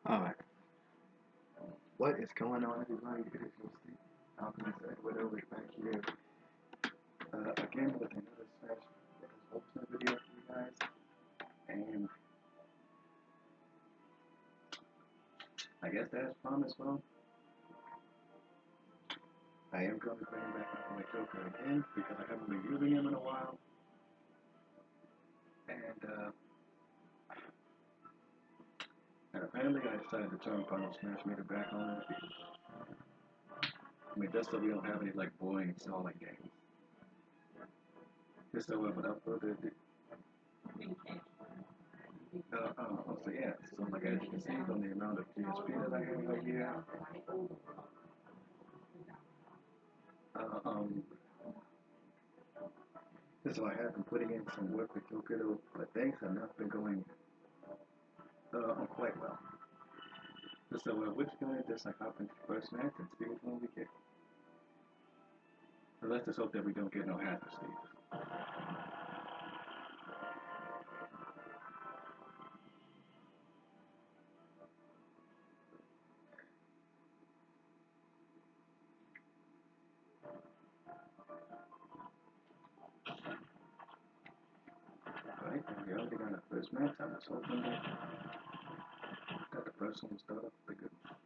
Alright, what is going on, everybody? It is your Steve Alchemist Edward over back here again with another Smash Bros. Ultimate video for you guys. And I guess as promised, well, I am going to bring back my Joker again because I haven't been using him in a while. And apparently I decided to turn Final Smash Meter back on. I mean, just so we don't have any like boring stalling games. Just so without further ado, so yeah, so like as you can see from the amount of GSP that I have right here, uh, um, so I have been putting in some work with Yokudo, but things have not been going quite well. So we're just going to just like hop into the first match and see which one we get. So let's just hope that we don't get no hazard Steve. Alright, and we already got our first match. I'm just hoping that the first one will start off with a good one.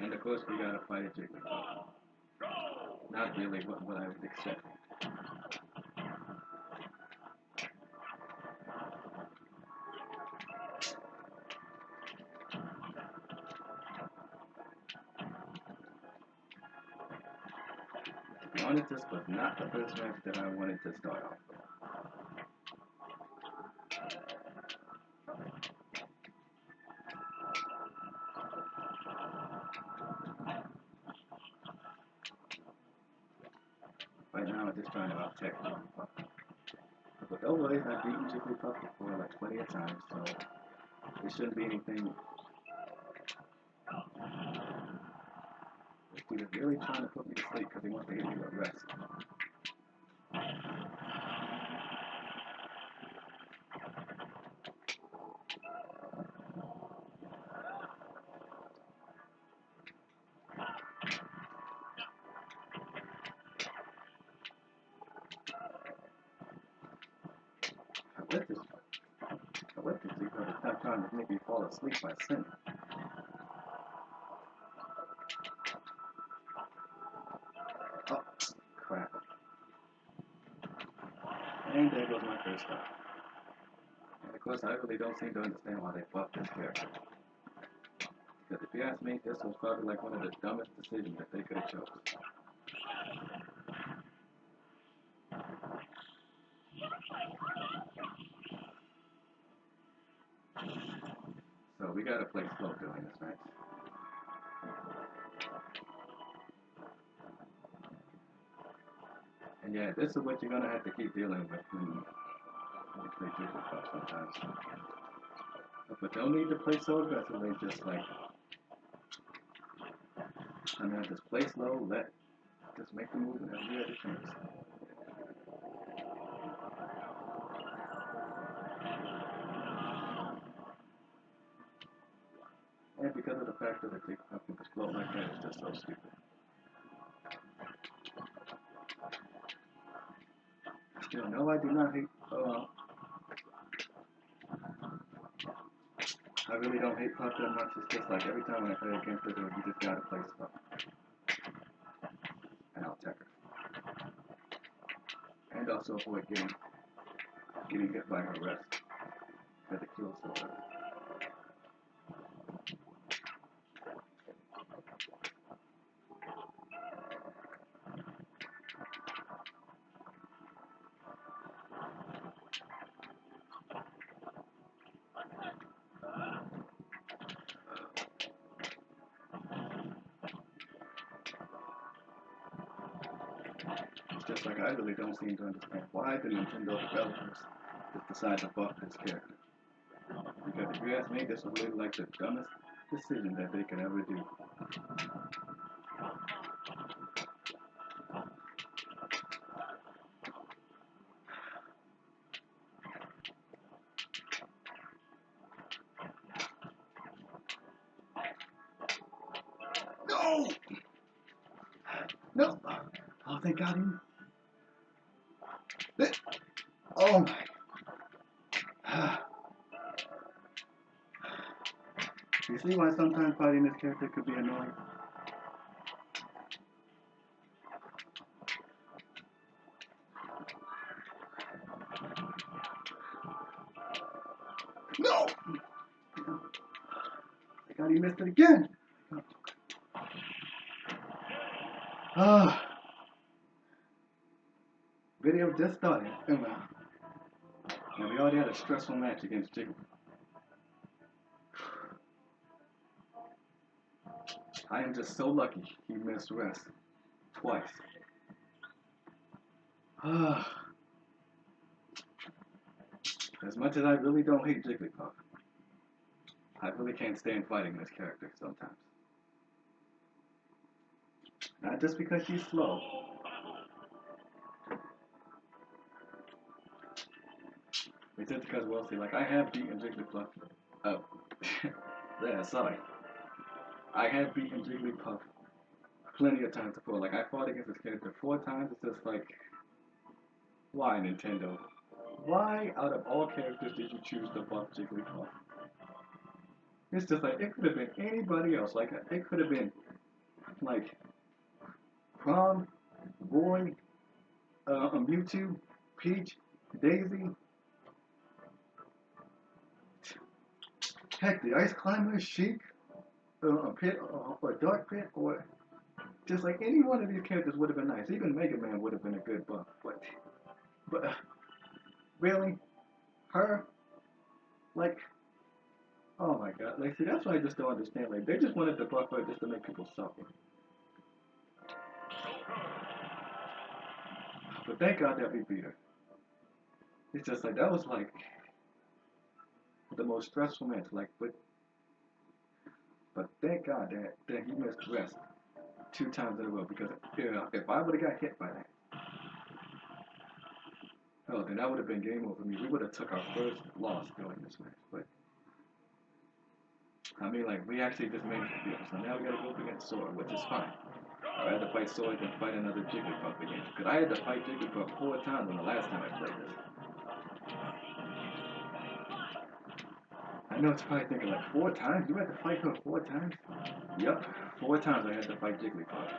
And of course we gotta fight a Jigglypuff. Not really what I would expect. To be honest, this was not the first match that I wanted to start off with. Right now I'm just trying to out-tech Jigglypuff. But don't worry, I've beaten Jigglypuff before like 20 times, so it shouldn't be anything. He was really trying to put me to sleep because he wants to hit me with rest. I went to sleep, but it's not trying to make me fall asleep by sin. Oh, crap. And there goes my first stop. And of course, I really don't seem to understand why they buffed this character. Because if you ask me, this was probably like one of the dumbest decisions that they could have chosen. So we gotta play slow during this match. And yeah, this is what you're gonna have to keep dealing with when you play Jigglypuff sometimes. But don't need to play so aggressively, just like, I mean, just play slow, just make the move whenever you have a chance. And because of the fact that the Jigglypuff can explode like that, it's just so stupid. Still, no, I do not hate, I really don't hate Puff that much, it's just like every time I play against her, you just gotta play slow. And I'll attack her. And also avoid getting hit by her rest. That the kill so early. It's just like I really don't seem to understand why the Nintendo developers just decide to buff this character. Because if you ask me, this was really like the dumbest decision that they could ever do. they got him. Oh my. You see why sometimes fighting this character could be annoying? No! I got he missed it again. Video just started. And we already had a stressful match against Jiggly. I am just so lucky he missed rest twice. As much as I really don't hate Jigglypuff, I really can't stand fighting this character sometimes. Not just because she's slow. It's just because, well, see, like, I have beaten Jigglypuff. Yeah, sorry. I have beaten Jigglypuff plenty of times before. Like, I fought against this character 4 times. It's just like, why, Nintendo? Why, out of all characters, did you choose to buff Jigglypuff? It's just like, it could have been anybody else. Like, it could have been, like, Prom, Boy, Mewtwo, Peach, Daisy. Heck, the Ice Climber, Sheik, a Pit, or Dark Pit, or just like any one of these characters would have been nice. Even Mega Man would have been a good buff. But really? Her? Like, oh my god. Like, see, that's why I just don't understand. Like, they just wanted to buff her just to make people suffer. But thank God that we beat her. It's just like, that was like the most stressful match. Like, but thank God that he missed rest 2 times in a row. Because if I would have got hit by that, oh, then that would have been game over for me. We would have took our first loss during this match. But I mean, like, we actually just managed to beat him. So now we gotta go up against Sora, which is fine. I had to fight Sora and fight another Jigglypuff again. Because I had to fight Jigglypuff 4 times on the last time I played this. I know it's probably thinking like 4 times? You had to fight her 4 times? Yep, 4 times I had to fight Jigglypuff.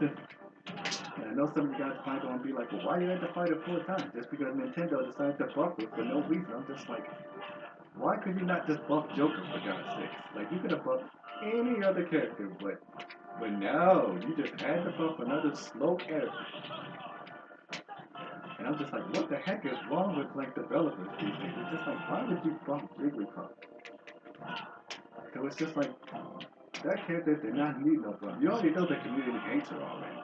And I know some of you guys are probably going to be like, well, why you had to fight her 4 times? Just because Nintendo decided to buff it for no reason. I'm just like, why could you not just buff Joker for God's sakes? Like, you could have buffed any other character, but no, you just had to buff another slow character. And I'm just like, what the heck is wrong with, like, developers these days? It's just like, why would you buff Jigglypuff? So it's just like, that character did not need no buff. You already know the community hates her already.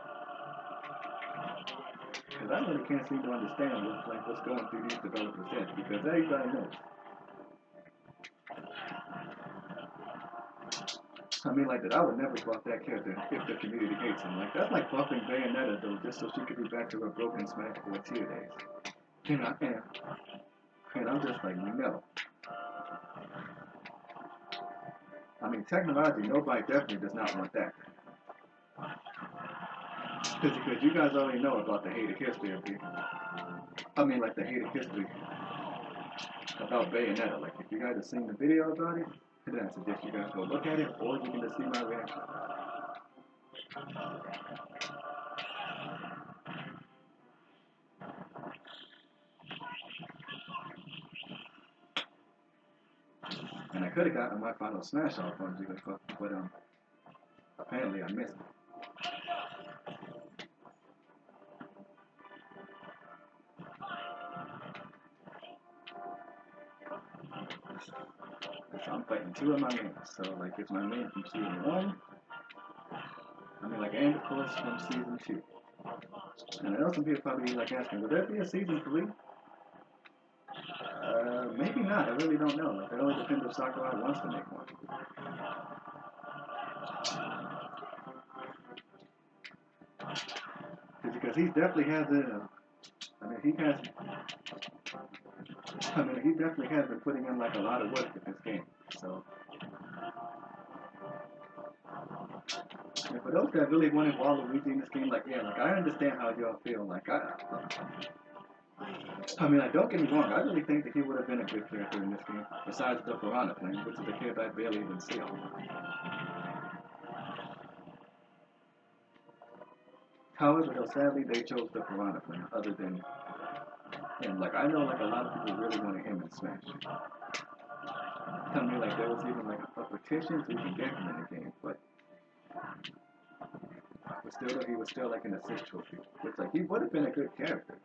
Because I really can't seem to understand what's going through these developers' heads, because everybody knows. I mean, like, that I would never buff that character if the community hates him. Like, that's like buffing Bayonetta, though, just so she could be back to her broken Smash 4 tier days. And I'm just like, no. I mean, technology, nobody definitely does not want that. Because you guys already know about the hated history of people. I mean, like, the hated history about Bayonetta. Like, if you guys have seen the video about it, then I suggest you guys go look at it, or you can just see my reaction. And I could have gotten my final smash off on Jigglypuff, but apparently I missed it. So I'm fighting 2 of my mains. So, like, it's my main from season 1. I mean, like, and of course from season 2. And I know some people probably like asking, will there be a season 3? Maybe not. I really don't know. Like, it only depends if Sakurai wants to make one. Because he definitely has he definitely has been putting in, like, a lot of work with this game. So, And for those that really wanted Waluigi in this game, like, yeah, like, I understand how y'all feel. Like, I mean, like, don't get me wrong, I really think that he would have been a good character in this game, besides the Piranha Plant, which is a character I barely even see online. However, though, sadly, they chose the Piranha Plant, other than him. Like, I know, like, a lot of people really wanted him in Smash. I mean, like, there was even, like, a petition to even get him in the game, but still, he was still, like, an assist trophy, which, like, he would have been a good character.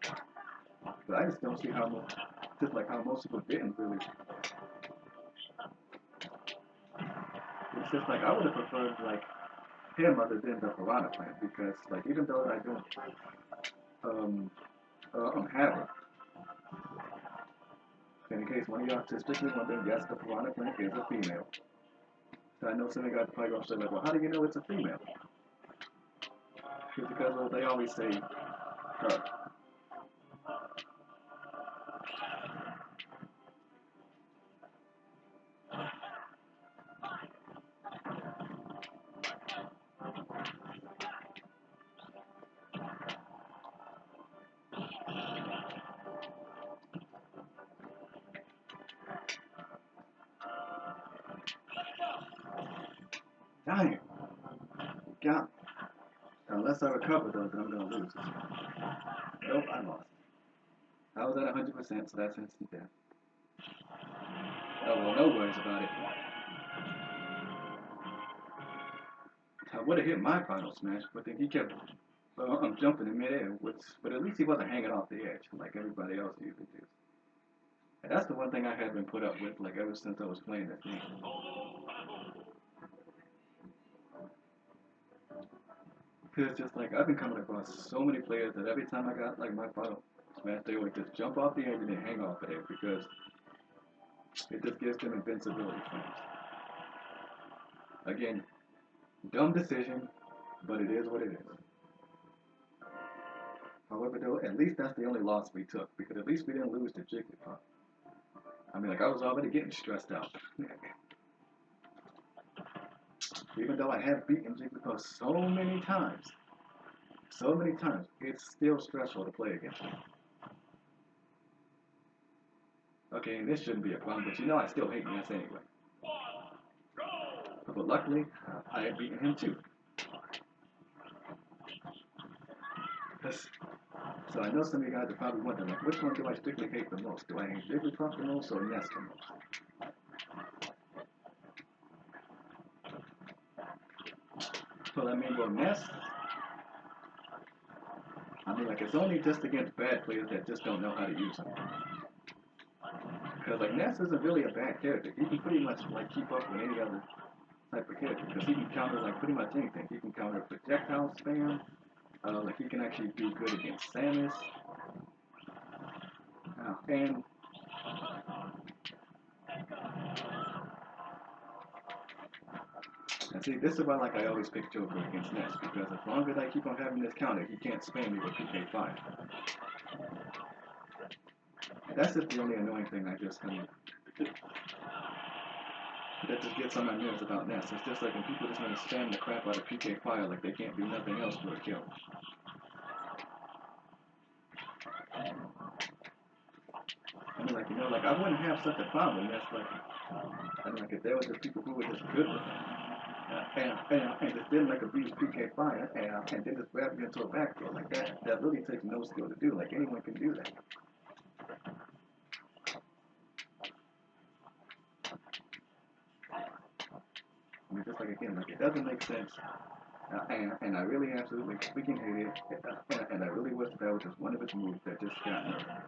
But I just don't see how much, just like how most people didn't really. It's just like I would have preferred like him other than the Piranha Plant because like even though I don't have it, in case one of y'all statistically wondering, yes, the Piranha Plant is a female. So I know some of you guys are probably gonna say like, well, how do you know it's a female? It's because well, they always say her. Dang, got me. Unless I recover though, then I'm gonna lose. Nope, I lost. I was at 100%, so that's instant death. Oh well, no worries about it. I would have hit my final smash, but then he kept jumping in midair, but at least he wasn't hanging off the edge like everybody else usually does. And that's the one thing I have been put up with, like ever since I was playing this game. Because just like I've been coming across so many players that every time I got like my final smash, they would just jump off the edge and then hang off of it because it just gives them invincibility frames. Again, dumb decision, but it is what it is. However, though, at least that's the only loss we took because at least we didn't lose to Jigglypuff. I mean, like I was already getting stressed out. Even though I have beaten Jigglypuff so many times, it's still stressful to play against him. Okay, and this shouldn't be a problem, but you know I still hate Ness anyway. But luckily, I have beaten him too. So I know some of you guys are probably wondering, like, which one do I strictly hate the most? Do I hate Jigglypuff the most or Ness the most? Well, I mean, well, Ness, I mean, like, it's only just against bad players that just don't know how to use him. Because, like, Ness isn't really a bad character. He can pretty much, like, keep up with any other type of character. Because he can counter, like, pretty much anything. He can counter projectile spam. Like, he can actually do good against Samus. And see, this is why like I always pick Joker against Ness, because as long as I keep on having this counter, he can't spam me with PK5. And that's just the only annoying thing I just that just gets on my nerves about Ness. It's just like when people just want to spam the crap out of PK5 like they can't do nothing else for a kill. I mean, like, you know, like I wouldn't have such a problem with Ness, like, I mean, like if there was just people who were just good with him. And just didn't like abuse PK Fire and then just grab you into a back throw like that really takes no skill to do. Like anyone can do that. I mean, just like again, like it doesn't make sense. And I really absolutely freaking hate it. And I really wish that was just one of his moves that just got nerfed.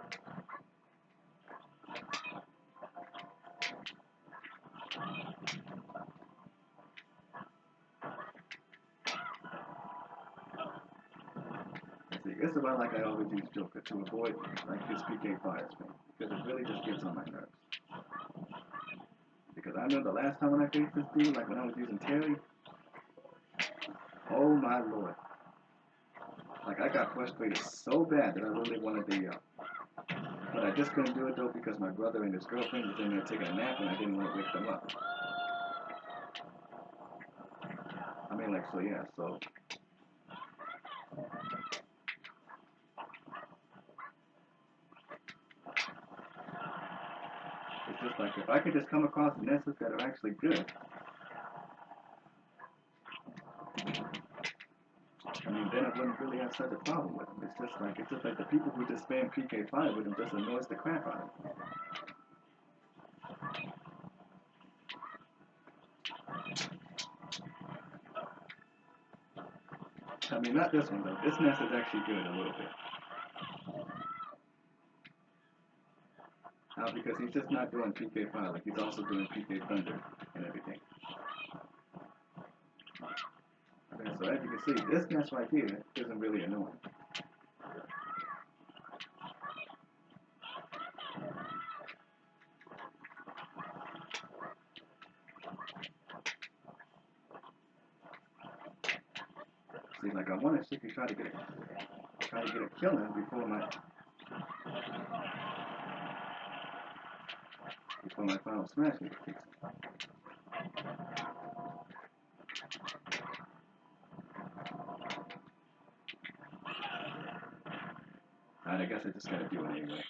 See, this is why like I always use Joker to avoid like his PK Fire spin because it really just gets on my nerves. Because I know the last time when I faced this dude, like when I was using Terry, oh my lord. Like I got frustrated so bad that I really wanted the but I just couldn't do it though because my brother and his girlfriend was in there taking a nap and I didn't want to wake them up. I mean, like, so yeah, so it's just like if I could just come across nesses that are actually good, I mean, then I wouldn't really have such a problem with them. It's just like the people who just spam PK5 with them just annoys the crap out of them. I mean, not this one though. This nest is actually good a little bit. Because he's just not doing PK5, like he's also doing PK Thunder and everything. Okay, so as you can see, this nest right here isn't really annoying. See, like I want to see if you try to get a kill in before my final smash kicks in. Alright, I guess I just gotta do it anyway.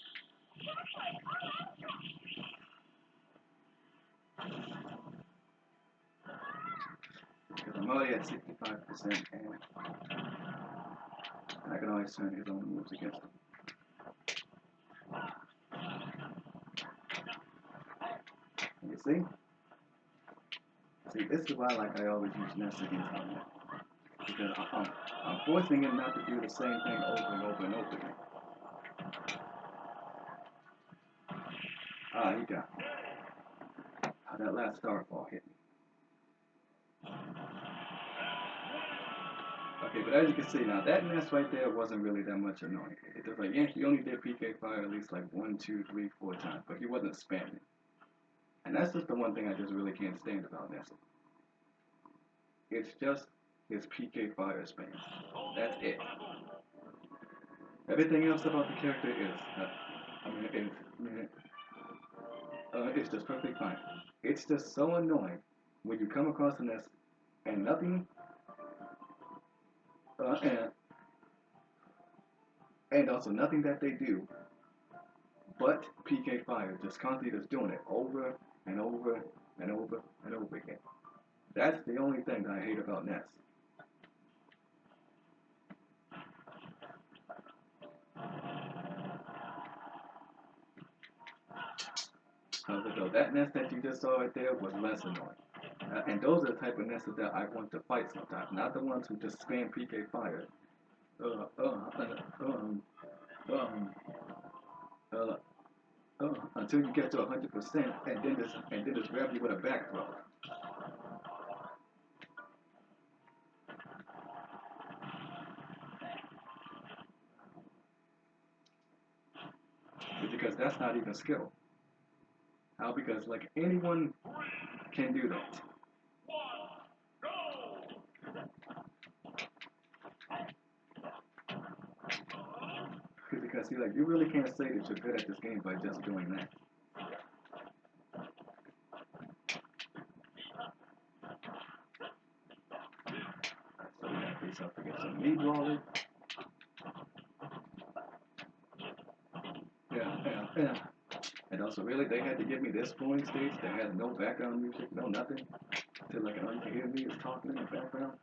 Because I'm already at 65% and I can always turn his own moves against him. You see? See, this is why like I always use Ness against him. Because I'm forcing him not to do the same thing over and over and over again. Ah, he got me. That last starfall hit me. Okay, but as you can see now, that nest right there wasn't really that much annoying. It was like, yeah, he only did PK fire at least like 1, 2, 3, 4 times, but he wasn't spamming. And that's just the one thing I just really can't stand about Nessie. It's just his PK fire spam. That's it. Everything else about the character is, it's just perfectly fine. It's just so annoying when you come across a nest and nothing, and also nothing that they do but PK fire, just constantly just doing it over and over and over and over again. That's the only thing that I hate about Ness. Though that nest that you just saw right there was less annoying. And those are the type of nests that I want to fight sometimes, not the ones who just spam PK fire. Until you get to 100% and then just grab you with a back throw. Because that's not even skill. How? Because like anyone can do that. Because see, like you really can't say that you're good at this game by just doing that. So we gotta face up against some meat roller. Yeah. And also, really, they had to give me this flowing stage that has no background music, no nothing. Until like all you can hear me is talking in the background.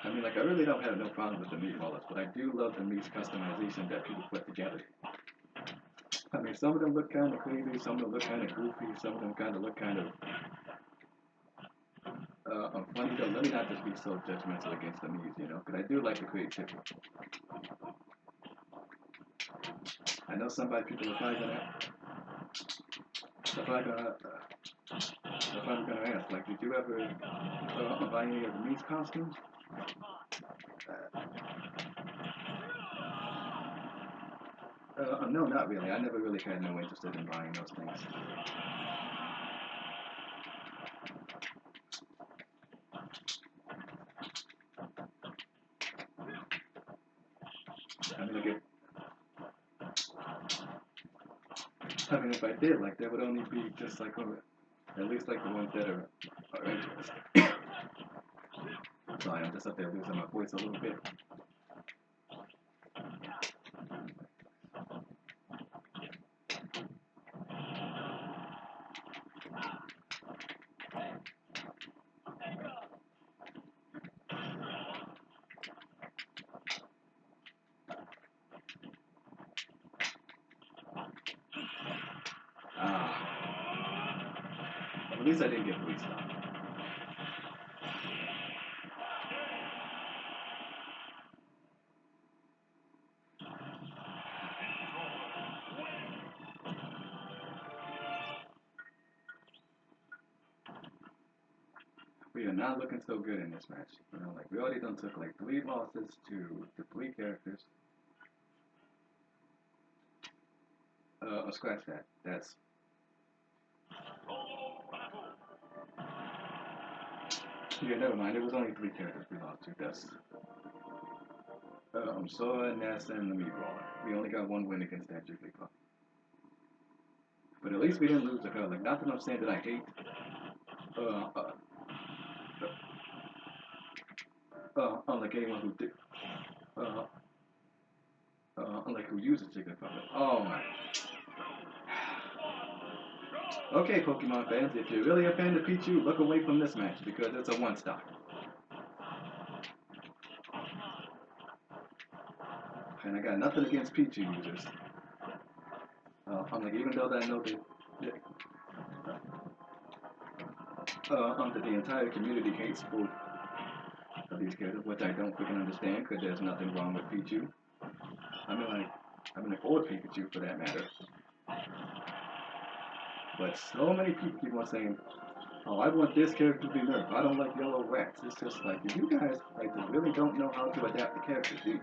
I mean, like, I really don't have no problem with the meat rollers, but I do love the meat's customization that people put together. I mean, some of them look kind of crazy, some of them look kind of goofy, some of them kind of look kind of funny. Though, let me not just be so judgmental against the meats, you know, because I do like the creativity. I know people are probably gonna ask, like, did you ever buy any of the meat's costumes? No, not really. I never really had no interest in buying those things. I mean, if I did, like, there would only be just like, at least like the ones that are interesting. Sorry, I'm just up there losing my voice a little bit. At least I didn't get police stopped. We are not looking so good in this match. You know, like we already done took like 3 losses to the 3 characters. Scratch that. That's yeah, never mind. It was only 3 characters we lost to. That's Sora, Ness, and the Meat Brawler. We only got 1 win against that Jigglypuff. But at least we didn't lose to her. Like, not that I'm saying that I hate unlike anyone who did unlike who uses Jigglypuff. Oh my. Okay, Pokemon fans, if you're really a fan of Pichu, look away from this match because it's a 1-star. And I got nothing against Pichu users. I'm like, even though I know that the entire community hates both of these characters, which I don't freaking understand because there's nothing wrong with Pichu. I mean, or Pikachu for that matter. But so many people keep on saying, oh, I want this character to be nerfed. I don't like yellow rats. It's just like, if you guys like really don't know how to adapt the characters, do you?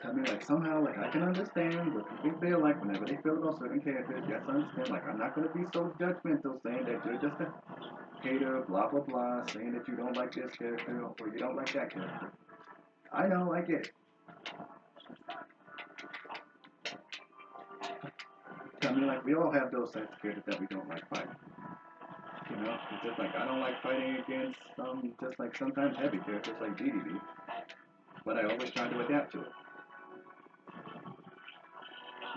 I mean, like, somehow, like, I can understand what people feel like whenever they feel about certain characters. Yes, I understand. Like, I'm not going to be so judgmental saying that you're just a hater, blah, blah, blah, saying that you don't like this character or you don't like that character. I know, I get it. I mean, like, we all have those types of characters that we don't like fighting. You know, it's just like, I don't like fighting against, just like sometimes heavy characters like DDD, but I always try to adapt to it.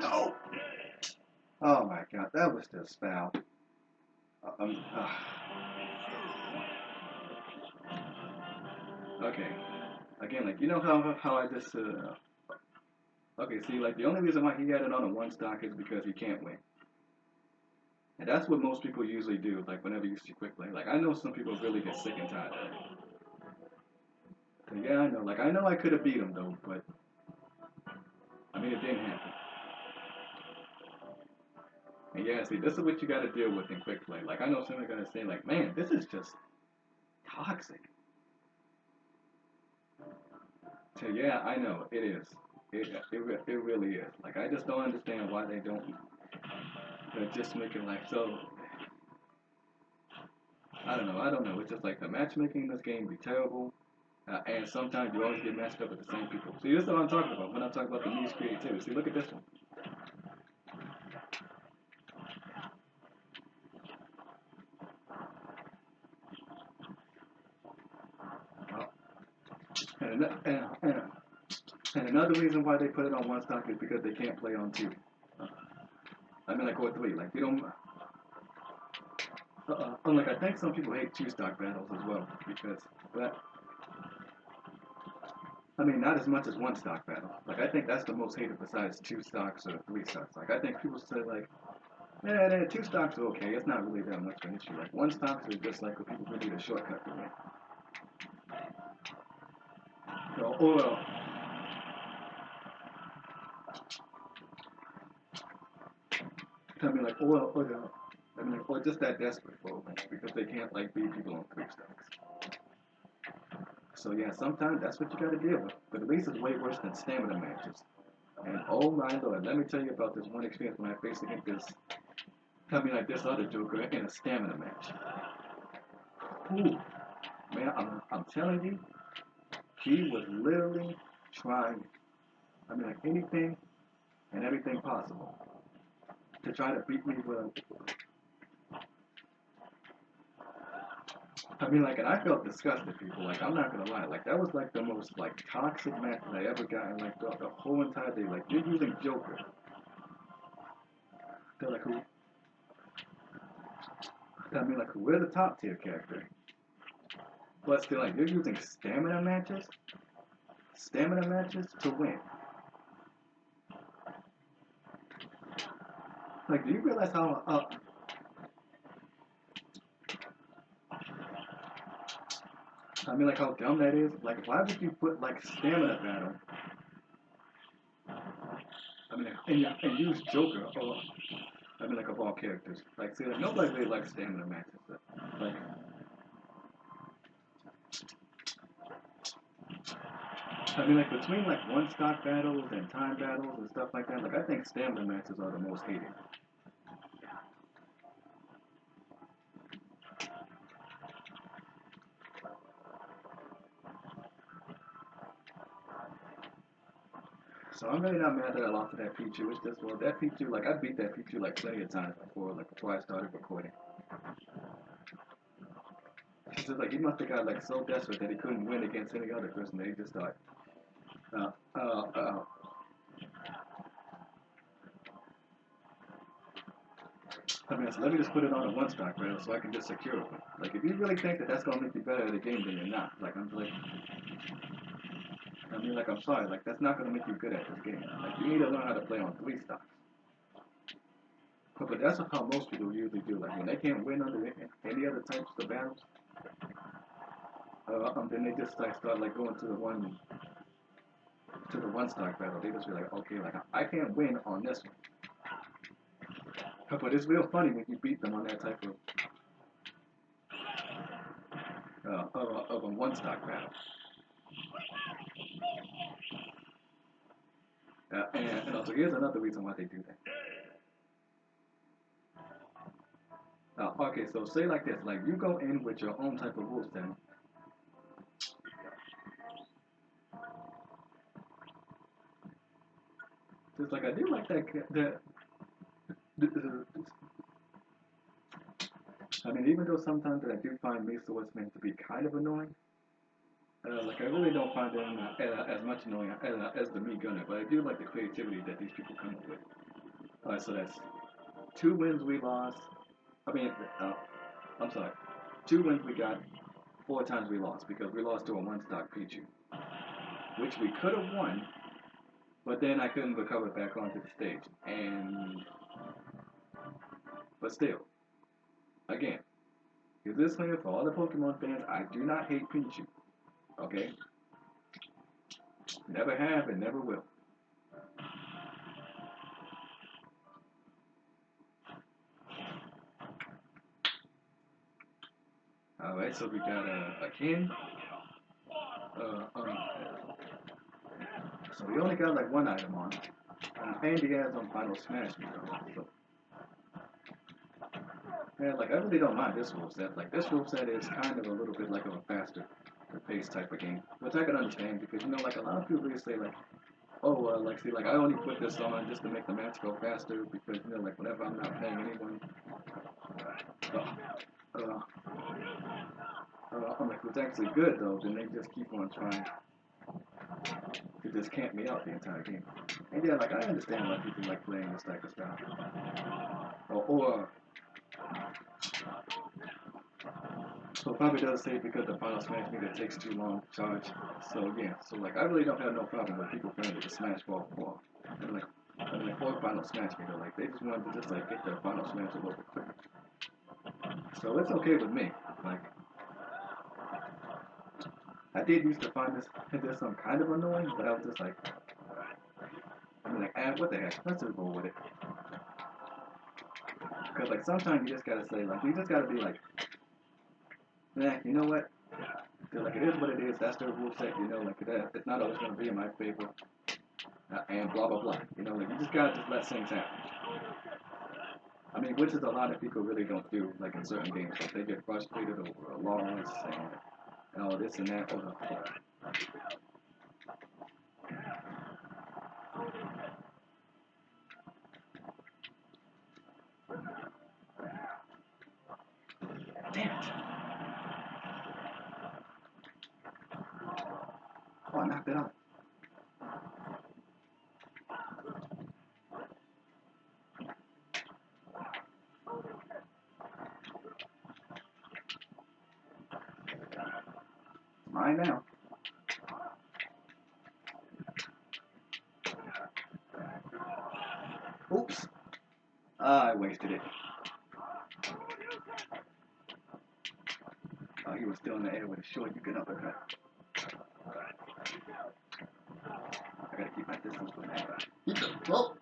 No! Oh my god, that was just foul. Okay. Again, like, you know how I just, okay, see, like, the only reason why he had it on a 1-stock is because he can't win. And that's what most people usually do, like, whenever you see quick play. Like, I know some people really get sick and tired of it. Yeah, I know. Like, I know I could have beat him, though, but, I mean, it didn't happen. And yeah, see, this is what you gotta deal with in quick play. Like, I know some are gonna say, like, man, this is just toxic. So yeah, I know, it is. It really is. Like, I just don't understand why they don't just make it like so. I don't know. It's just like the matchmaking in this game be terrible, and sometimes you always get matched up with the same people. See, this is what I'm talking about when I talk about the niche creativity. See, look at this one. And, and another reason why they put it on 1-stock is because they can't play on 2. I mean, like, or 3. Like, you don't. Like, I think some people hate 2-stock battles as well because, but I mean, not as much as 1-stock battle. Like, I think that's the most hated besides 2-stocks or 3-stocks. Like, I think people say like, yeah, 2-stocks are okay. It's not really that much of an issue. Like, 1-stocks is just like for people who need a shortcut to win. Or I mean, like, or just that desperate for a win because they can't like beat people on 3-stocks. So yeah, sometimes that's what you gotta deal with. But at least it's way worse than stamina matches. And oh my lord, let me tell you about this one experience when I faced against this I mean, like this other Joker in a stamina match. Ooh, man, I'm telling you, he was literally trying, I mean, like anything and everything possible to try to beat me with. I mean, like, and I felt disgusted, people. Like, I'm not gonna lie. Like, that was like the most like toxic match that I ever got in like the whole entire day. Like, you're using Joker. They're like, who? I mean, like, who is a top tier character? But still, like, you're using stamina matches to win. Like, do you realize how I mean, like, how dumb that is? Like, why would you put like stamina battle? I mean, and use Joker or I mean, like of all characters. Like, see, like nobody really likes stamina matches. Like, I mean, like between like one stock battles and time battles and stuff like that. Like, I think stamina matches are the most hated. So I'm really not mad that I lost to that Pichu. It's just well, that Pichu, like I beat that Pichu like plenty of times before, like before I started recording. It's just like he must have got like so desperate that he couldn't win against any other person that he just thought, uh, uh, uh, I mean, so let me just put it on a one stock rail so I can just secure it. Like, if you really think that that's gonna make you better at the game, then you're not. Like, I'm like, I mean, like, I'm sorry, like, that's not gonna make you good at this game. Like, you need to learn how to play on three stocks. But that's how most people usually do. Like, when they can't win under any other types of battles, then they just like start like going to the one stock battle. They just be like, okay, like I can't win on this one. But it's real funny when you beat them on that type of a one stock battle. And also, here's another reason why they do that. Okay, so say like this, like you go in with your own type of rule setting. Just like I do like I mean, even though sometimes I do find me swordsmen to be kind of annoying, like I really don't find them as much annoying as the me gunner, but I do like the creativity that these people come up with. Alright, so that's 2 wins we lost. I mean, uh, I'm sorry, 2 wins we got, 4 times we lost because we lost to a one stock Pichu, which we could have won, but then I couldn't recover back onto the stage. But still, again, is this clear for all the Pokemon fans? I do not hate Pichu. Okay, never have and never will. All right, so we got a Ken. Uh, um, so we only got like one item on, and he has on Final Smash Me though. So, yeah, like I really don't mind this rule set. Like this rule set is kind of a little bit like of a faster pace type of game, which I can understand because you know, like a lot of people really say like, oh, like see, like I only put this on just to make the match go faster because you know, like whenever I'm not playing anyone, uh, uh, I'm like, it's actually good though. Then they just keep on trying to just camp me out the entire game. And yeah, like I understand why people like playing this type of style. Or so probably does say because the final smash meter takes too long to charge. So yeah, so like I really don't have no problem with people playing with the Smash Ball 4. And like or final smash meter, like they just wanted to just like get their final smash a little bit quicker. So it's okay with me. Like I did used to find this some kind of annoying, but I was just like, I mean, like, what the heck? Let's just roll with it. Because like sometimes you just gotta say like you just gotta be like, nah, you know what? Cause like it is what it is. That's their rule set. You know, like that. It's not always gonna be in my favor. And blah blah blah. You know, like you just gotta just let things happen. I mean, mean, which is a lot of people really don't do, like in certain games. Like they get frustrated over a loss and all this and that. Oh, no. Damn it. Oh, I knocked it out. Mine now. Oops. I wasted it. Oh, he was still in the air with a short. You can uppercut. I gotta keep my distance from that. Well,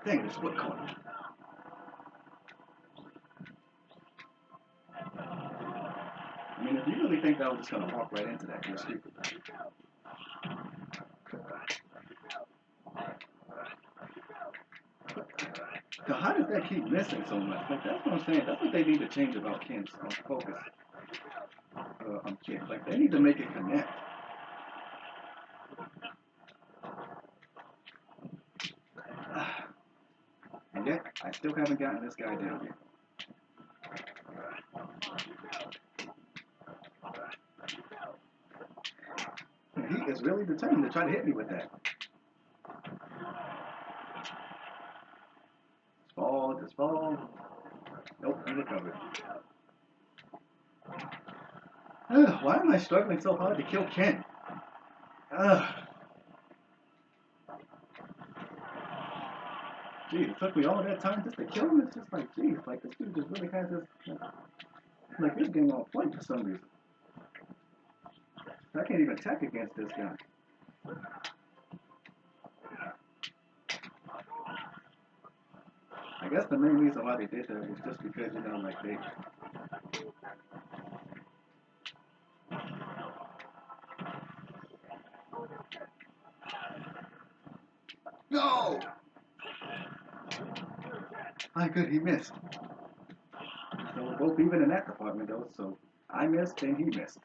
dang, this foot caught me. I mean, if you really think that I was just gonna walk right into that, you're stupid. So how does that keep missing so much? Like that's what I'm saying. That's what they need to change about Ken's focus on Ken. Like they need to make it connect. And yet, I still haven't gotten this guy down yet. And he is really determined to try to hit me with that. Just fall. Nope, he recovered. Why am I struggling so hard to kill Ken? Geez, it took me all that time just to kill him. It's just like, geez, like this dude just really has this, like this game on point for some reason. I can't even attack against this guy. I guess the main reason why they did that was just because, you know, like they... No! My good, he missed. So we're both even in that department, though, so I missed and he missed.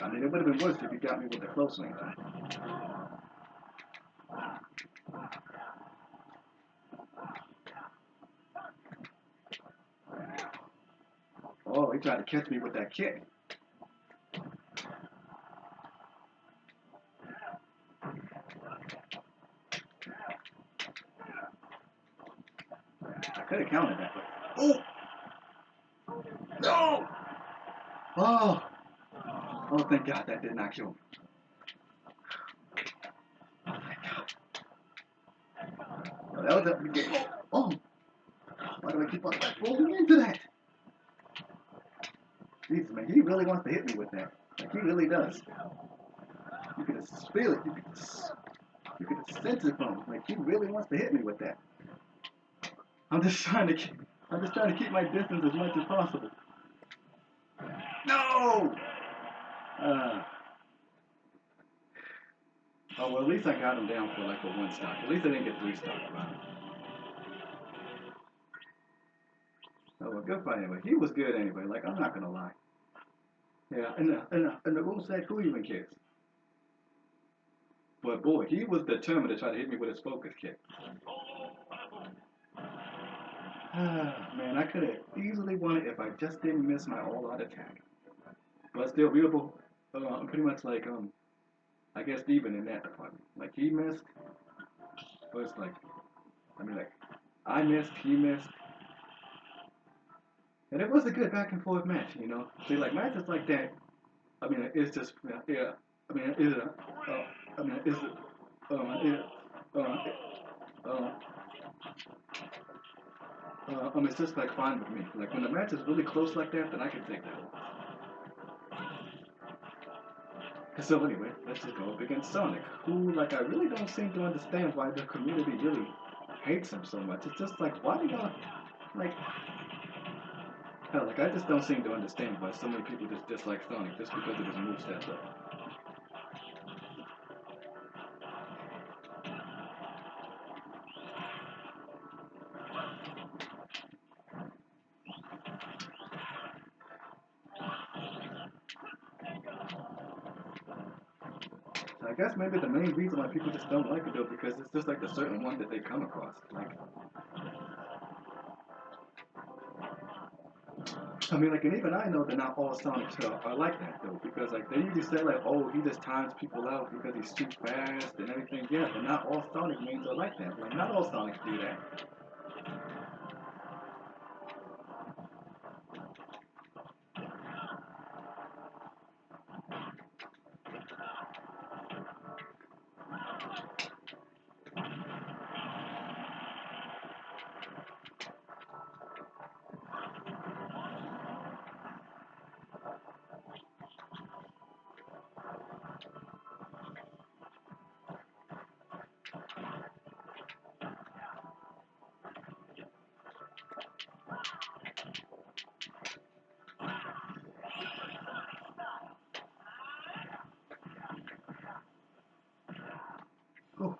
I mean, it would have been worse if he got me with the close range. Oh, he tried to catch me with that kick. I could have countered that, but... Oh! No! Oh! Oh, thank God that did not kill me. Oh, thank God. No, that was a game. Oh! Why do I keep on falling into that? Jesus, man, he really wants to hit me with that. Like, he really does. You can just feel it. You can sense it from him. Like, he really wants to hit me with that. I'm just trying to keep my distance as much as possible. No! Oh, well, at least I got him down for like a 1 stock. At least I didn't get 3 stock. Oh, well, good fight anyway. He was good anyway. Like, I'm not gonna lie. Yeah, and the rule said, who even cares? But boy, he was determined to try to hit me with his focus kick. Man, I could have easily won it if I just didn't miss my all-out attack. But still, we were pretty much like, I guess even in that department. Like, he missed, but it's like, I mean, like, I missed, he missed. And it was a good back and forth match, you know? See, like, matches like that, I mean, it's just, yeah, I mean, it's it's just like fine with me. Like when the match is really close like that, then I can take that. So anyway, let's just go up against Sonic, who like I really don't seem to understand why the community really hates him so much. It's just like why do y'all like hell, like I just don't seem to understand why so many people just dislike Sonic just because of his moveset though. I guess maybe the main reason why people just don't like it though, because it's just like the certain one that they come across. Like, I mean, like, and even I know that not all Sonics are like that though, because like they usually say like, oh, he just times people out because he's too fast and everything. Yeah, but not all Sonic mains are like that. Like, not all Sonics do that. Oh,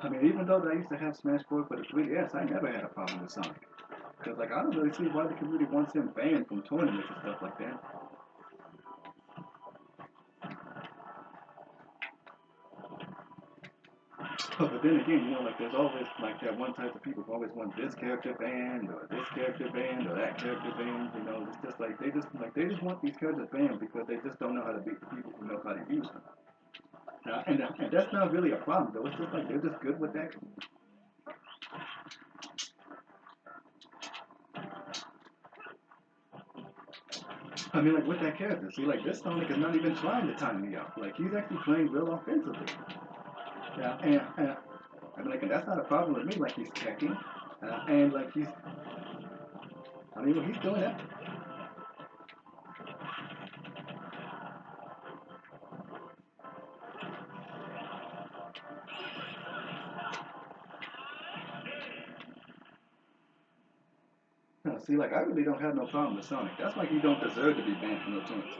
I mean, even though I used to have Smash 4 for the 3DS, I never had a problem with Sonic. Because, like, I don't really see why the community wants him banned from tournaments and stuff like that. But then again, you know, like, there's always, like, that one type of people who always want this character banned, or this character banned, or that character banned, you know, it's just like, they just want these characters banned because they just don't know how to beat the people who know how to use them. And that's not really a problem, though. It's just like, they're just good with that. I mean, like, with that character, see, like, this Sonic is not even trying to time me out. Like, he's actually playing real offensively. Yeah, and I mean, like, and that's not a problem with me. Like, he's checking, and like I mean, when he's doing that. See, like, I really don't have no problem with Sonic. That's why he don't deserve to be banned from the tournaments.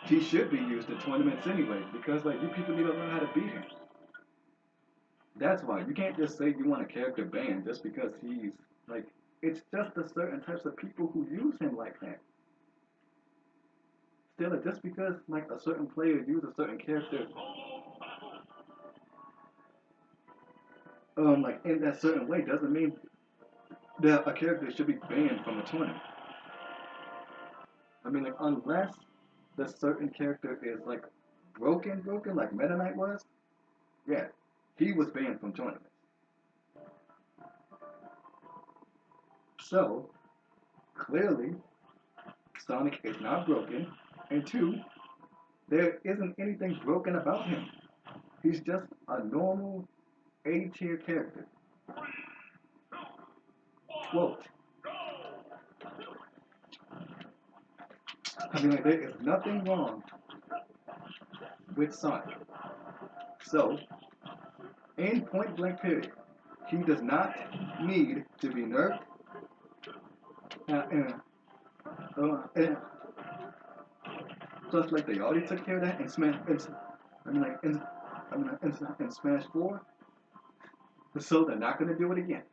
He should be used in tournaments anyway, because like you people need to learn how to beat him. That's why you can't just say you want a character banned just because he's like. It's just the certain types of people who use him like that. Still, just because like a certain player uses a certain character, like in that certain way, doesn't mean that a character should be banned from a tournament. I mean, like unless the certain character is like broken, like Meta Knight was. Yeah, he was banned from tournaments. So clearly, Sonic is not broken, and two, there isn't anything broken about him. He's just a normal A tier character. Quote. I mean, like, there is nothing wrong with Sonic. So, in point blank period, he does not need to be nerfed. And, and plus, like, they already took care of that in Smash. I mean, like, in Smash 4. So they're not going to do it again.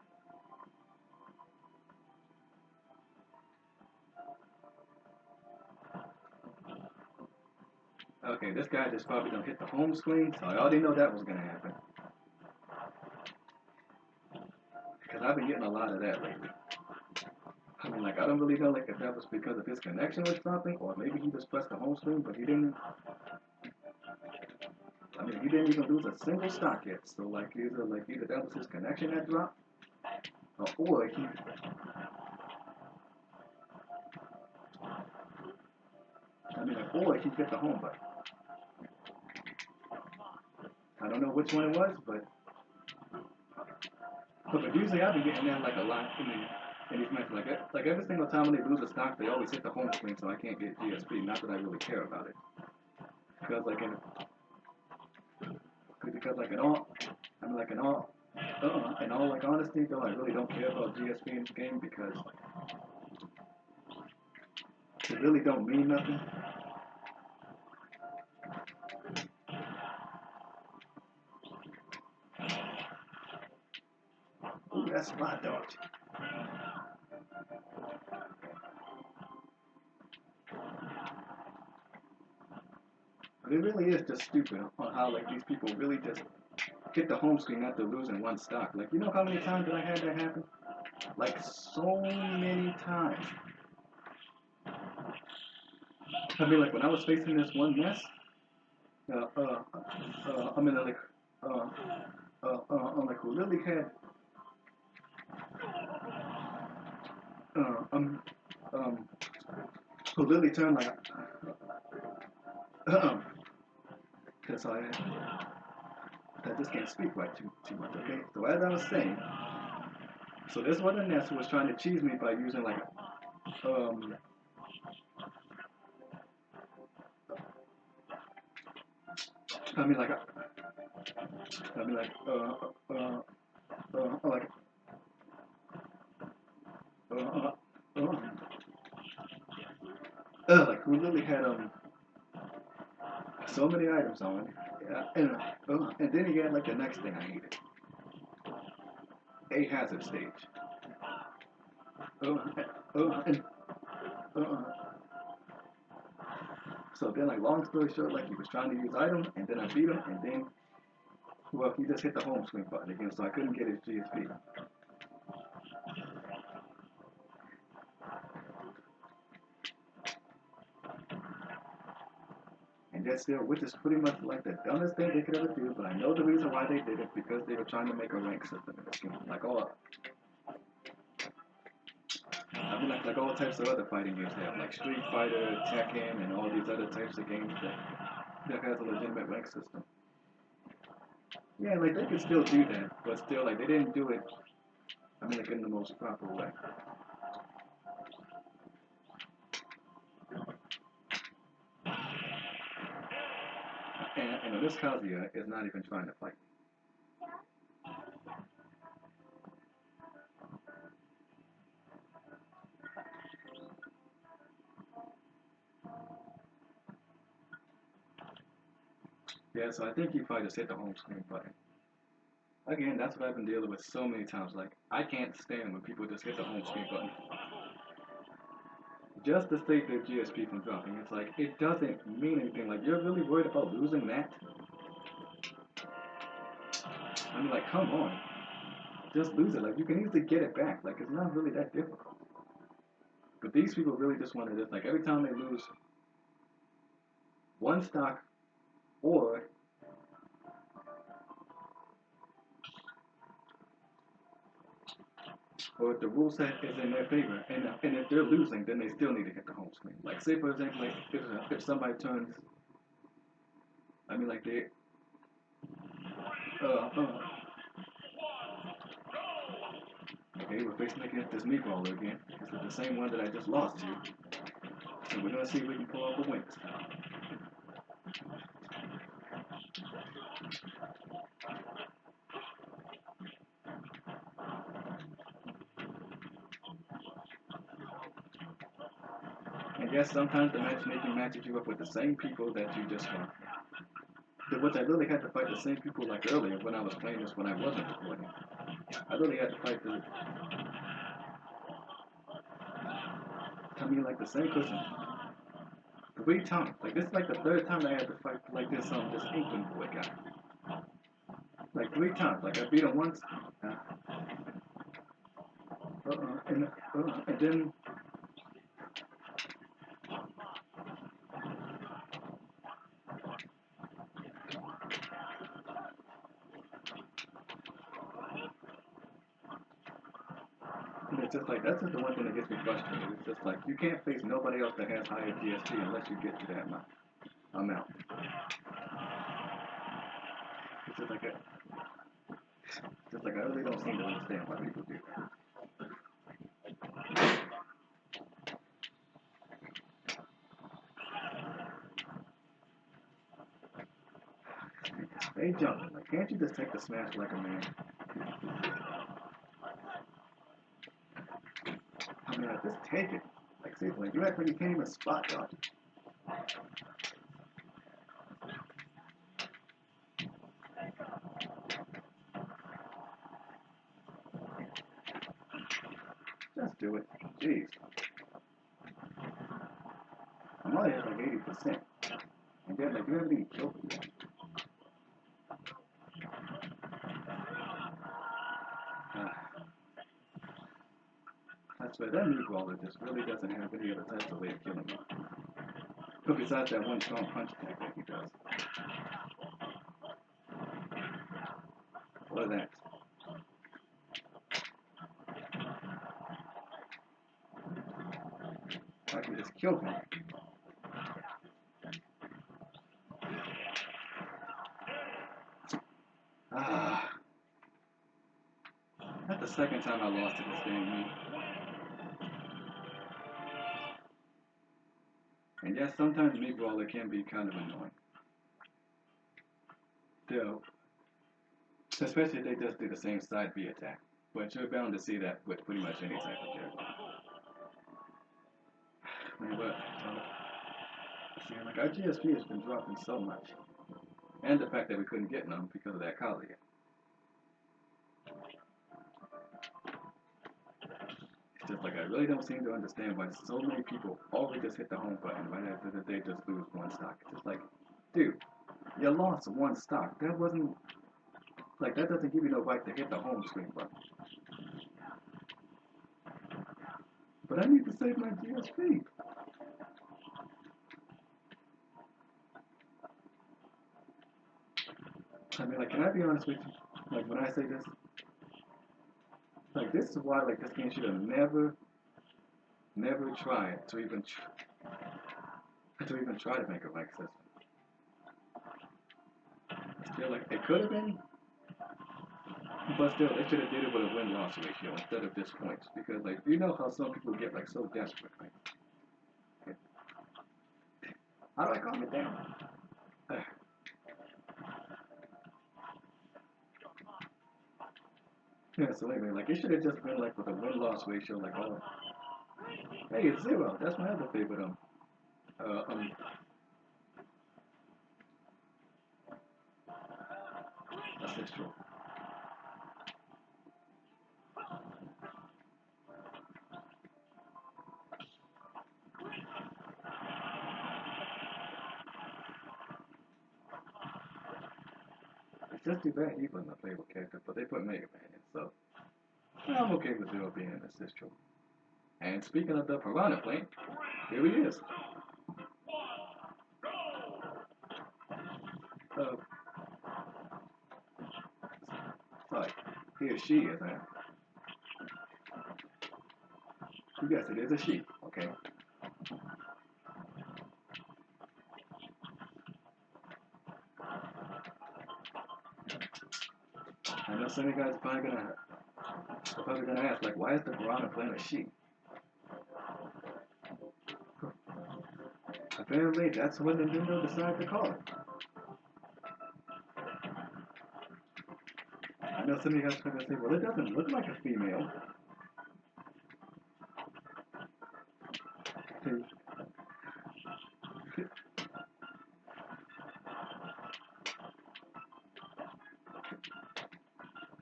Okay, this guy just probably gonna hit the home screen, so I already know that was gonna happen. Because I've been getting a lot of that lately. I mean, like, I don't really know, like, if that was because of his connection was dropping, or maybe he just pressed the home screen, but he didn't. I mean, he didn't even lose a single stock yet. So, like, either that was his connection that dropped, or he. I mean, like, or he hit the home button. I don't know which one it was, but usually I've been getting that like a lot. I mean, in these matches. Like every single time when they lose a stock, they always hit the home screen, so I can't get GSP. Not that I really care about it, because like in because like in all, I mean like in all like honesty though, I really don't care about GSP in this game because it really don't mean nothing. Ooh, that's spot dodge. But it really is just stupid on how like these people really just hit the home screen after losing one stock. Like you know how many times that I had that happen? Like so many times. I mean like when I was facing this one mess, I mean like uh, like who really had uh, um um who really turned like because I just can't speak right too much. Okay, so as I was saying, so this was a Ness who was trying to cheese me by using like um I mean like I mean like like uh, uh, like who literally had so many items on it, and then he had like the next thing I hated, a hazard stage. Uh, and, uh, so then like long story short, like he was trying to use items, and then I beat him, and then well he just hit the home screen button again, so I couldn't get his GSP. And yet still, which is pretty much like the dumbest thing they could ever do, but I know the reason why they did it because they were trying to make a rank system in this game. Like all I mean like all types of other fighting games have, like Street Fighter, Tekken, and all these other types of games that has a legitimate rank system. Yeah, like they could still do that, but still like they didn't do it I mean like in the most proper way. And this Kazuya is not even trying to fight. Yeah, so I think he probably just hit the home screen button. Again, that's what I've been dealing with so many times. Like, I can't stand when people just hit the home screen button just to save their GSP from dropping. It's like, it doesn't mean anything. Like, you're really worried about losing that? I mean, like, come on. Just lose it. Like, you can easily get it back. Like, it's not really that difficult. But these people really just want to just, like, every time they lose one stock or or if the rule set is in their favor, and if they're losing, then they still need to hit the home screen. Like, say for example, like if somebody turns, I mean, like they, uh, uh, okay, we're facing against this meatballer again. This is the same one that I just lost to, so we're gonna see if we can pull off a win this time. And yes, sometimes the matchmaking matches you up with the same people that you just fought. Which I really had to fight the same people like earlier when I was playing this when I wasn't recording. I really had to fight I mean, like the same person 3 times. Like this is like the third time I had to fight like this Inkling boy guy. Like 3 times. Like I beat him once, and then it's just like that's just the one thing that gets me frustrated. It's just like you can't face nobody else that has higher GSP unless you get to that amount. It's just like I really don't seem to understand why people do that. Stay jumping. Like, can't you just take the smash like a man? I mean, like, just take it. Like, seriously, like, you act like you can't even spot dodge. Just do it. Jeez. I'm already at like 80%. And yet, like, you haven't even killed me yet. I swear, that meat brawler just really doesn't have any other type of way of killing me. But besides that one strong punch attack that he does. What that? I can just kill him. Ah. That's the second time I lost to this damn meat. And yes, sometimes meat brawler can be kind of annoying. Still, especially if they just do the same side B attack. But you're bound to see that with pretty much any type of character. Man, but, see, like, our GSP has been dropping so much. And the fact that we couldn't get none because of that collar yet. It's just like, I really don't seem to understand why so many people always just hit the home button right after they just lose one stock. It's just like, dude, you lost one stock. That wasn't, like, that doesn't give you no right to hit the home screen button. But I need to save my GSP. I mean, like, can I be honest with you? Like, when I say this, like, this is why, like, this game should have never tried to even try to make a rank system. Still, like, it could have been, but still, they should have did it with a win-loss ratio instead of just points. Because, like, you know how some people get, like, so desperate, right? How do I calm it down? Yeah, so anyway, like, it should have just been, like, with a win-loss ratio, like, oh, hey, it's 0. That's my other favorite, assist roll. It's just too bad he wasn't a playable character, but they put Mega Man in, so I'm okay with 0 being an assist roll. And speaking of the Piranha Plant, here he is. Sorry, here she is, man. Yes, it is a she, okay? I know some of you guys are probably gonna ask, like, why is the Piranha Plant a she? Apparently, that's what Nintendo decided to call it. I know some of you guys are gonna say, well, it doesn't look like a female.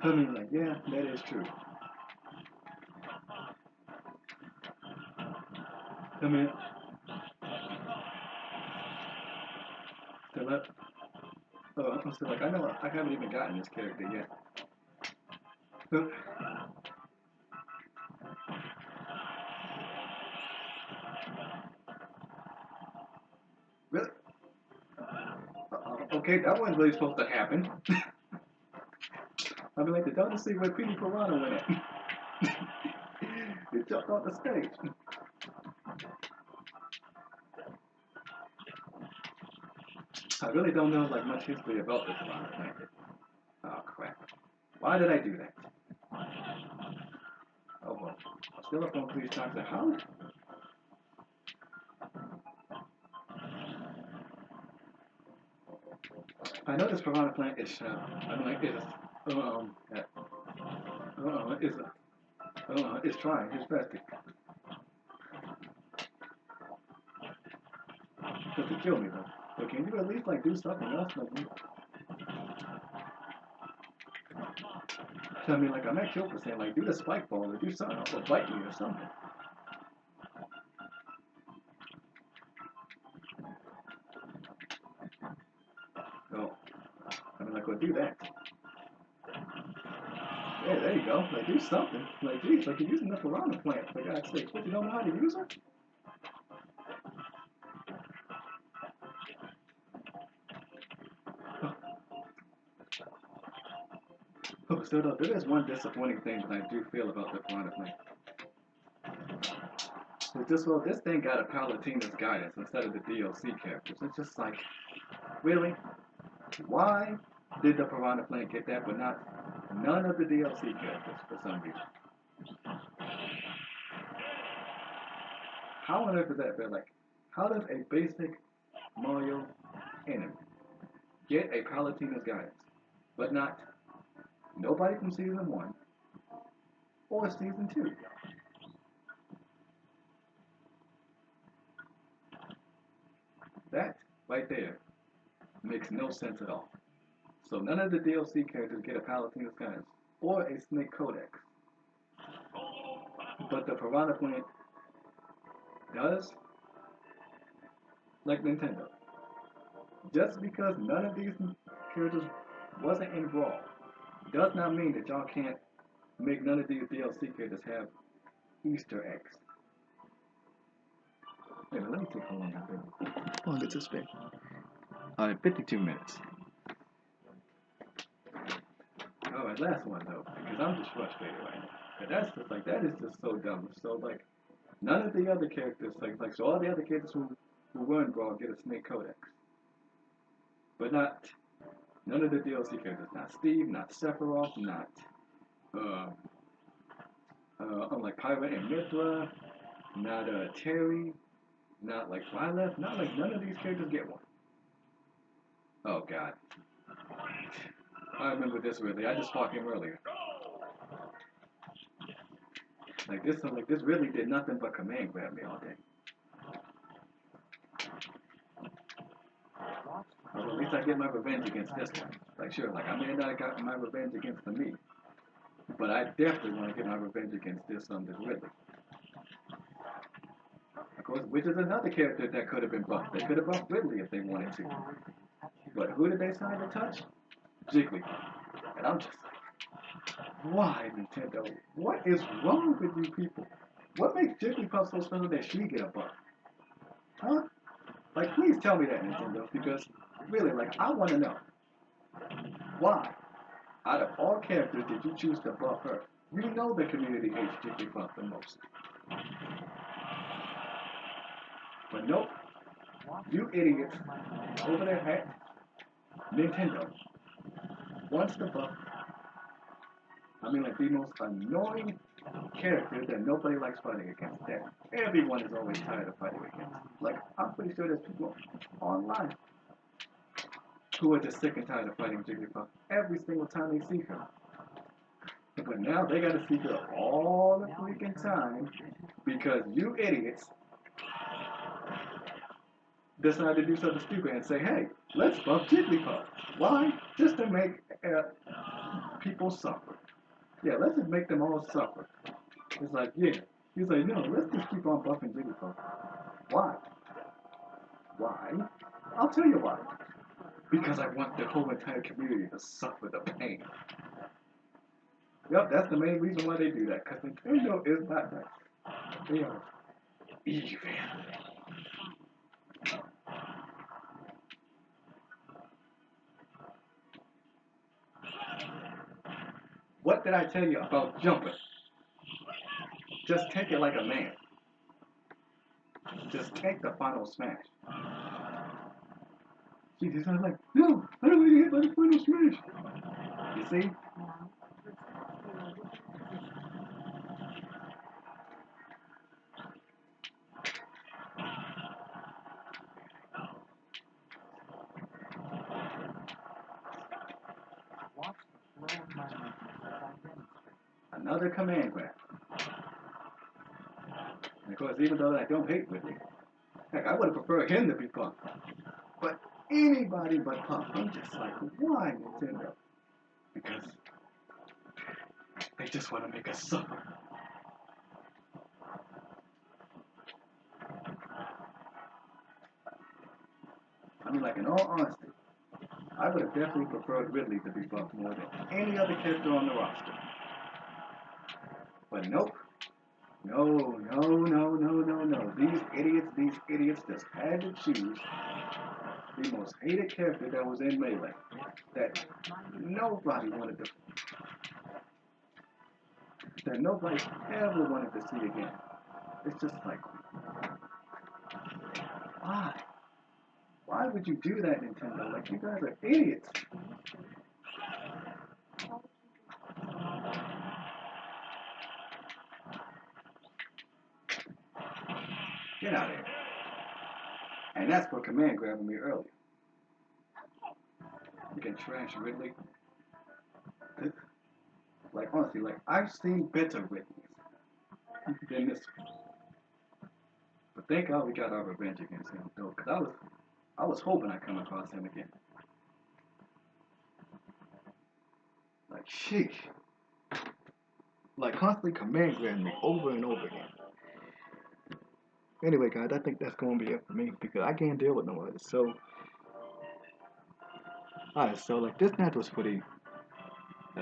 I mean, like, yeah, that is true. I mean, still up. Oh, I'm still like, I know I haven't even gotten this character yet. Really? Okay, that wasn't really supposed to happen. I mean, like, the don't see where Petey Piranha went at. He jumped off the stage. I really don't know, like, much history about the Piranha Plant. Oh, crap. Why did I do that? Oh, well. I'm still up on 3 stocks. How? I know this piranha plant is I'm like it's it's it's trying his best to kill me though. But can you at least like do something else? Like, I mean, like I'm at kill percent. Like do the spike ball or do something else or bite me or something. No, I mean like well do that. Yeah, there you go. Like do something. Like geez, like you're using the piranha plant for God's sake. What you don't know how to use it? Oh, so there is one disappointing thing that I do feel about the piranha plant. This thing got a Palutena's guidance instead of the DLC characters. It's just like, really? Why did the Piranha Plant get that, but not none of the DLC characters for some reason? How on earth is that fair? Like, how does a basic Mario enemy get a Palutena's guidance, but not nobody from season one or season two? That right there makes no sense at all. So none of the DLC characters get a Palutena's guidance or a Snake Codex, but the Piranha Plant does, like Nintendo. Just because none of these characters wasn't in Brawl does not mean that y'all can't make none of these DLC characters have Easter eggs. Wait, let me take how long I've been. How long does this been? 52 minutes. Alright, last one though, because I'm just frustrated right now. And that's just like, that is just so dumb. So like, none of the other characters, like so all the other characters who were in Brawl get a Snake Codex. But not none of the DLC characters. Not Steve, not Sephiroth, not unlike Pyra and Mithra, not Terry, not like Byleth, not like none of these characters get one. Oh god. I remember this really. I just fought him earlier. Like this really did nothing but command grab me all day. Well, at least I get my revenge against this one. Like sure, like I may not have got my revenge against the me, but I definitely want to get my revenge against this Ridley. Of course, which is another character that could have been buffed. They could have buffed Ridley if they wanted to. But who did they decide to touch? Jigglypuff. And I'm just like, why, Nintendo? What is wrong with you people? What makes Jigglypuff so special that she get a buff? Huh? Like, please tell me that, Nintendo, because really, like, I want to know. Why, out of all characters, did you choose to buff her? You know the community hates Jigglypuff the most. But nope, you idiots over there at Nintendo wants to buff, I mean, like, the most annoying character that nobody likes fighting against, that everyone is always tired of fighting against. Like, I'm pretty sure there's people online who are just sick and tired of fighting Jigglypuff every single time they see her. But now they gotta see her all the freaking time because you idiots decided to do something stupid and say, hey, let's buff Jigglypuff. Why? Just to make people suffer. Yeah, let's just make them all suffer. It's like, yeah. He's like, no, let's just keep on buffing Jigglypuff. Why? Why? I'll tell you why. Because I want the whole entire community to suffer the pain. Yep, that's the main reason why they do that. Because Nintendo is not nice. They are evil. What did I tell you about jumping? Just take it like a man. Just take the final smash. She's like, no, I don't want to get by the final smash. You see? Another command grab. And of course, even though I don't hate Ridley, heck, I would have preferred him to be Punk. But anybody but Punk, I'm just like, why Nintendo? Because they just want to make us suffer. I mean, like, in all honesty, I would have definitely preferred Ridley to be buffed more than any other character on the roster. But nope. No, no, no, no, no, no. These idiots just had to choose the most hated character that was in Melee. That nobody wanted to, that nobody ever wanted to see again. It's just like, why? Why would you do that, Nintendo? Like, you guys are idiots. Get out of here. And that's for command grabbing me earlier. You can trash Ridley. Like, honestly, like, I've seen better Ridleys than this one. But thank God we got our revenge against him, though, because I was hoping I'd come across him again. Like, sheesh. Like, constantly command grabbing me over and over again. Anyway, guys, I think that's going to be it for me, because I can't deal with no others. So, alright, so, like, this match was pretty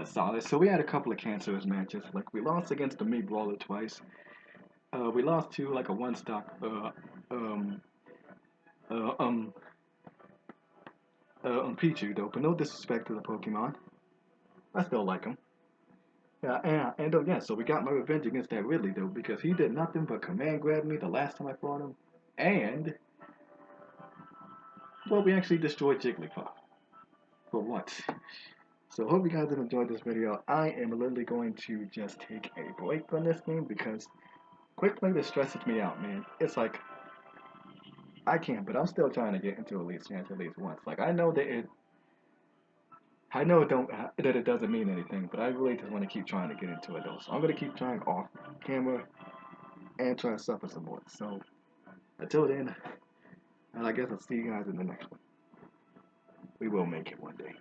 solid. So, we had a couple of cancerous matches. Like, we lost against the Meat Brawler twice. We lost to, like, a one-stock, uh, um, Pichu, though, but no disrespect to the Pokemon. I still like him. Yeah, so we got my revenge against that Ridley, though, because he did nothing but command grab me the last time I fought him. And, well, we actually destroyed Jigglypuff. For once. So, hope you guys have enjoyed this video. I am literally going to just take a break from this game because Quick Play this stresses me out, man. It's like, I can't, but I'm still trying to get into Elite Chance at least once. Like, I know that it doesn't mean anything, but I really just want to keep trying to get into it though. So I'm gonna keep trying off camera and try to suffer some more. So until then, and I guess I'll see you guys in the next one. We will make it one day.